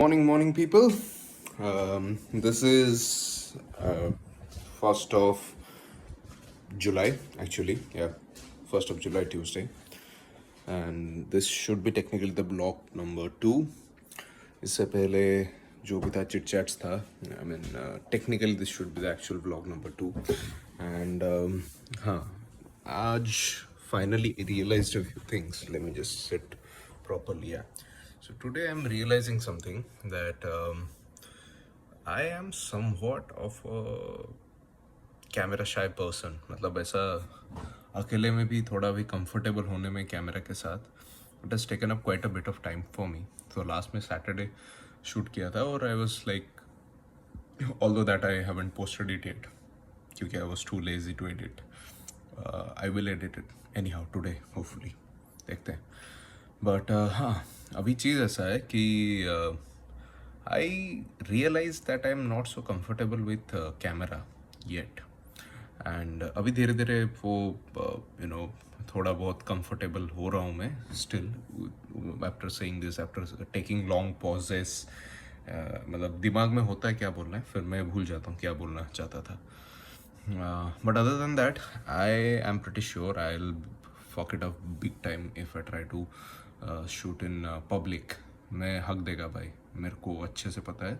Morning, people. This is 1st of July, actually. Yeah, 1st of July, Tuesday. And this should be technically the block number 2. इससे पहले जो भी था chit chats था. I mean, technically this should be the actual vlog number 2. And हाँ, आज finally realized a few things. Let me just sit properly. Yeah. So today I'm realizing something that I am somewhat of a camera shy person. मतलब ऐसा अकेले में भी थोड़ा भी comfortable होने में कैमरा के साथ it has taken up quite a bit of time for me. तो लास्ट में सैटरडे शूट किया था और I was like although that I haven't posted it yet क्योंकि I was too lazy to edit. I will edit it anyhow today hopefully. देखते हैं. But हाँ, अभी चीज़ ऐसा है कि I realized that I am not so comfortable with camera yet. And अभी धीरे धीरे वो थोड़ा बहुत comfortable हो रहा हूँ मैं still after saying this, after taking long pauses. मतलब दिमाग में होता है क्या बोलना है, फिर मैं भूल जाता हूँ क्या बोलना चाहता था. But other than that, I am pretty sure I'll fuck it up big time if I try to shoot in public. मैं हक देगा भाई, मेरे को अच्छे से पता है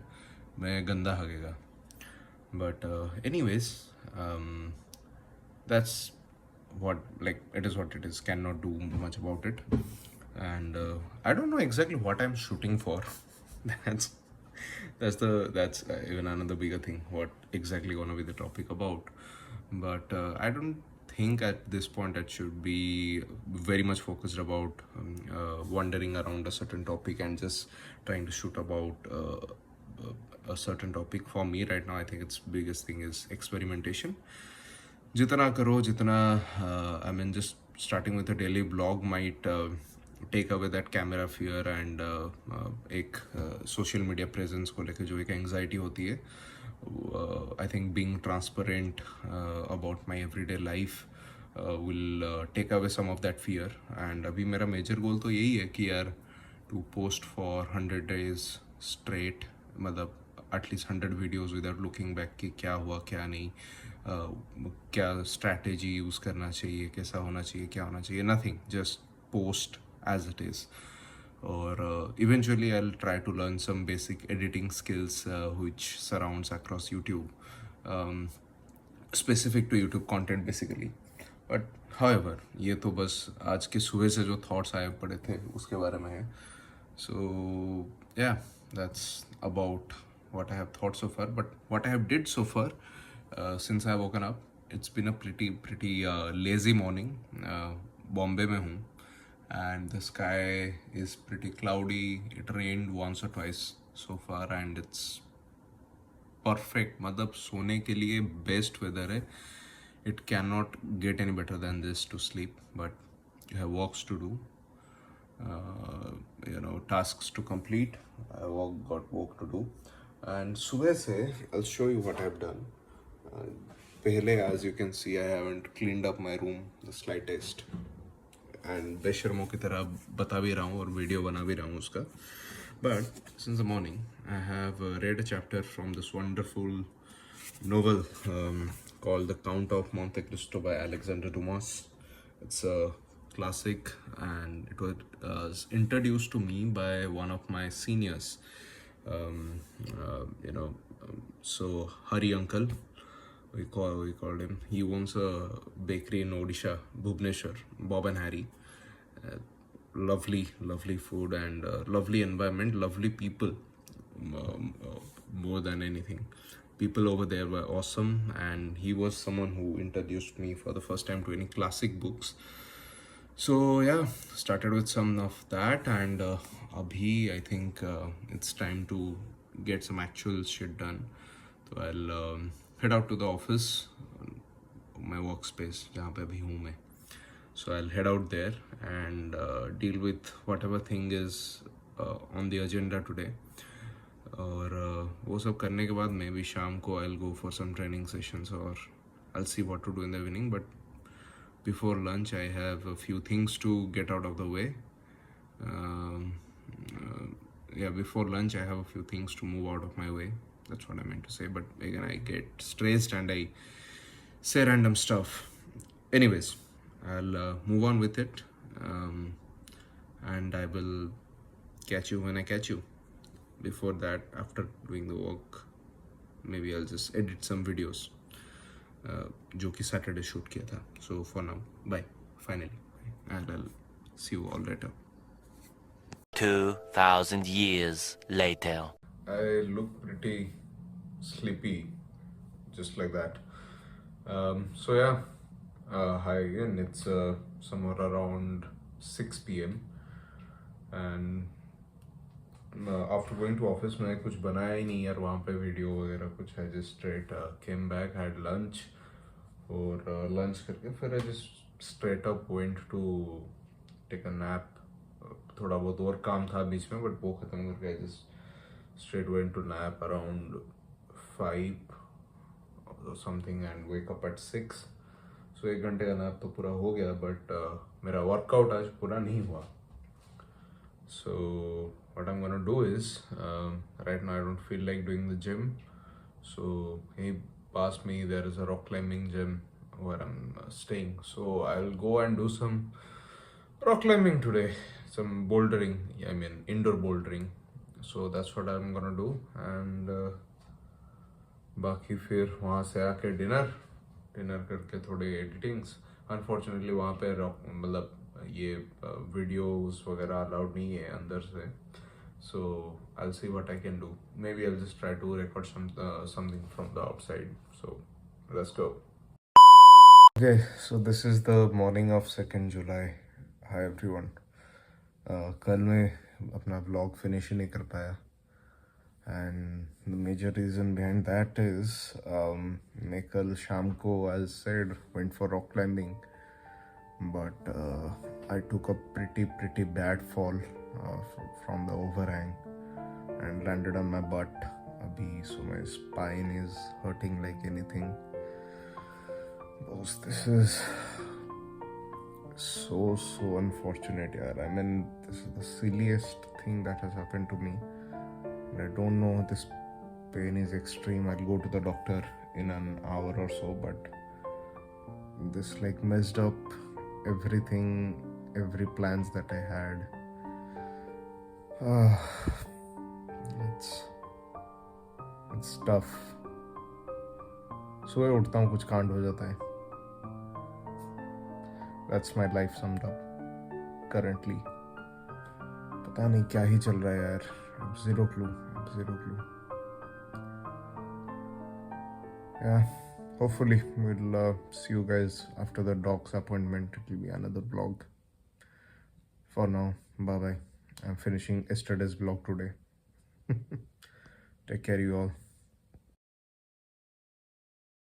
मैं गंदा हगेगा. But anyways, that's what, like, it is what it is. Cannot do much about it. And I don't know exactly what I'm shooting for. that's that's even another bigger thing. What exactly gonna be the topic about? But I don't think at this point it should be very much focused about wandering around a certain topic and just trying to shoot about a certain topic. For me right now, I think its biggest thing is experimentation. जितना करो जितना I mean, just starting with a daily blog might take away that camera fear and एक social media presence को लेके जो एक anxiety होती है. I think being transparent about my everyday life will take away some of that fear. And अभी मेरा major goal तो यही है कि यार to post for 100 days straight, मतलब at least 100 videos without looking back कि क्या हुआ क्या नहीं, क्या strategy यूज़ करना चाहिए, कैसा होना चाहिए, क्या होना चाहिए, nothing, just post as it is. Or eventually I'll try to learn some basic editing skills which surrounds across YouTube, specific to YouTube content basically. But however, ये तो बस आज के सुबह से जो thoughts आए पड़े थे उसके बारे में है. So yeah, that's about what I have thought so far. But what I have did so far since I have woken up, it's been a pretty lazy morning. Bombay में हूँ and the sky is pretty cloudy. It rained once or twice so far and it's perfect. मतलब सोने के लिए best weather है. It cannot get any better than this to sleep, but you have works to do, tasks to complete. I got work to do. And सुबह से I'll show you what I've done. पहले, as you can see, I haven't cleaned up my room the slightest. And बेशर्मों की तरह बता भी रहा हूँ और वीडियो बना भी रहा हूँ उसका. But since the morning, I have read a chapter from this wonderful novel called The Count of Monte Cristo by Alexander Dumas. It's a classic and it was introduced to me by one of my seniors. So Hari Uncle, we called him. He owns a bakery in Odisha, Bhubaneswar, Bob and Harry. Lovely food and lovely environment, lovely people. More than anything, people over there were awesome, and he was someone who introduced me for the first time to any classic books. So yeah, started with some of that, and abhi I think it's time to get some actual shit done. So I'll head out to the office, my workspace जहाँ पे अभी हूँ मैं. So I'll head out there and deal with whatever thing is on the agenda today. और वो सब करने के बाद मैं भी शाम को I'll go for some training sessions or I'll see what to do in the evening. But before lunch I have a few things to get out of the way. yeah, before lunch I have a few things to move out of my way. That's what I meant to say. But again, I get stressed and I say random stuff. Anyways, I'll move on with it, and I will catch you when I catch you. Before that, after doing the work, maybe I'll just edit some videos, जो कि Saturday shoot किया था. So for now, bye. Finally, and I'll see you all later. 2,000 years later. I look pretty sleepy, just like that. So yeah, hi again. It's somewhere around 6 p.m. and after going to office मैंने कुछ बनाया ही नहीं यार वहाँ पे video वगैरह कुछ. I just straight came back, had lunch, और lunch करके फिर I just straight up went to take a nap. थोड़ा बहुत और काम था बीच में, बट वो ख़त्म करके I just straight went to nap around 5 or something and wake up at 6. So 1 घंटे का नैप तो पूरा हो गया, बट मेरा वर्कआउट आज पूरा नहीं हुआ. So what I'm gonna do is, right now I don't feel like doing the gym. So he past me there is a rock climbing gym where I'm staying. So I'll go and do some rock climbing today, some bouldering. I mean indoor bouldering. So that's what I'm gonna do, and बाकी फिर वहाँ से आके dinner करके थोड़े editings. Unfortunately वहाँ पे मतलब ये वीडियोस वगैरह अलाउड नहीं है अंदर से. So I will see what I can do. Maybe I will just try to record something from the outside. So let's go. Okay, so this is the morning of 2nd July. Hi everyone. कल मैं अपना vlog finish ही नहीं कर पाया, and the major reason behind that is मैं कल शाम को, as said, went for rock climbing, but I took a pretty bad fall from the overhang and landed on my butt abhi, so my spine is hurting like anything. Boss, this is so unfortunate yaar. I mean, this is the silliest thing that has happened to me. I don't know, this pain is extreme. I'll go to the doctor in an hour or so, but this like messed up everything, every plans that I had. It's tough. सुबह उठता हूँ कुछ कांड हो जाता है. That's my life summed up currently. पता नहीं क्या ही चल रहा है यार. Zero clue. Yeah, hopefully we'll see you guys after the doc's appointment. It will be another vlog. For now, bye bye. I'm finishing yesterday's vlog today. Take care, you all.